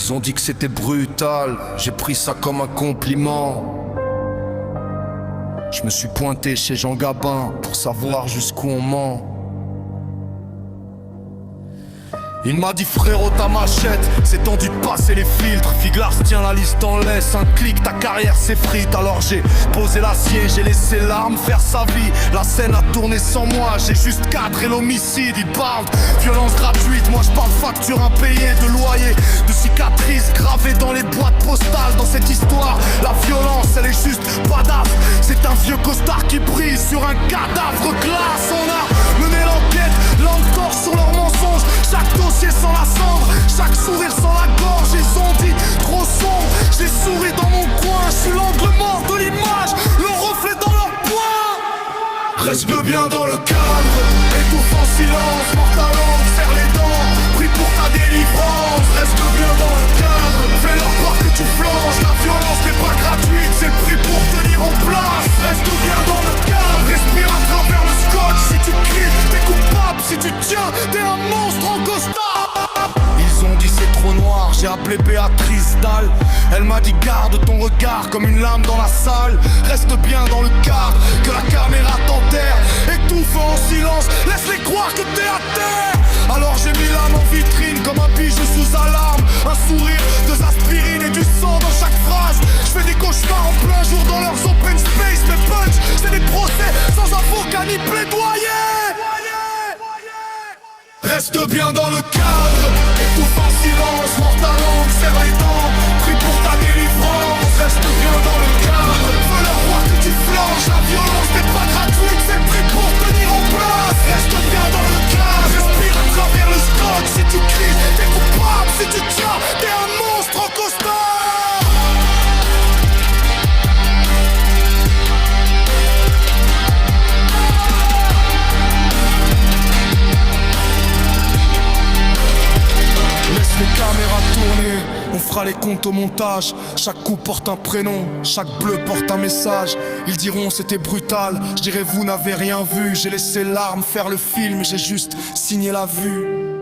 Ils ont dit que c'était brutal, j'ai pris ça comme un compliment. Je me suis pointé chez Jean Gabin pour savoir jusqu'où on ment. Il m'a dit frérot ta machette, c'est tendu de passer les filtres. Figlar tient la liste en laisse, un clic ta carrière s'effrite. Alors j'ai posé l'acier, j'ai laissé l'arme faire sa vie. La scène a tourné sans moi, j'ai juste cadré l'homicide. Il parle violence gratuite, moi je parle facture impayée, de loyer, de cicatrices gravées dans les boîtes postales. Dans cette histoire, la violence elle est juste badass. C'est un vieux costard qui brise sur un cadavre glace. On a mené l'enquête, langue torche sur leurs mensonges. Chaque dossier sans la cendre, chaque sourire sans la gorge. Ils ont dit trop sombre, j'ai souri dans mon coin. Je suis l'angle mort de l'image, le reflet dans leur poing. Reste bien dans le cadre, étouffe en silence. Mors ta langue, serre les dents, prie pour ta délivrance. Reste bien dans le cadre, fais-leur croire que tu flanches. La violence n'est pas gratuite, c'est le prix pour tenir en place. Reste bien dans le cadre, respire à travers le scotch. Si tu cries, t'es coupable, si tu tiens, t'es un monstre en costard. Ils ont dit c'est trop noir, j'ai appelé Béatrice Dalle. Elle m'a dit garde ton regard comme une lame dans la salle. Reste bien dans le cadre, que la caméra t'enterre. Étouffe en silence, laisse-les croire que t'es à terre. Alors j'ai mis l'âme en vitrine comme un bijou sous alarme. Un sourire, deux aspirines et du sang dans chaque phrase. Je fais des cauchemars en plein jour dans leurs open space. Mes punch, c'est des procès sans avocat ni plaidoyer. Reste bien dans le cadre, étouffe en silence, mors ta langue, serre les dents, prie pour ta délivrance. Reste bien dans le cadre, veux leur voir que tu flanches. La violence n'est pas gratuite, c'est le prix pour tenir en place. Reste bien dans le cadre, respire à travers le scotch. Si tu cries, t'es coupable, si tu tiens, t'es un monstre en costard. Les caméras tournées, on fera les comptes au montage. Chaque coup porte un prénom, chaque bleu porte un message. Ils diront c'était brutal, je dirai vous n'avez rien vu. J'ai laissé l'arme faire le film, j'ai juste signé la vue.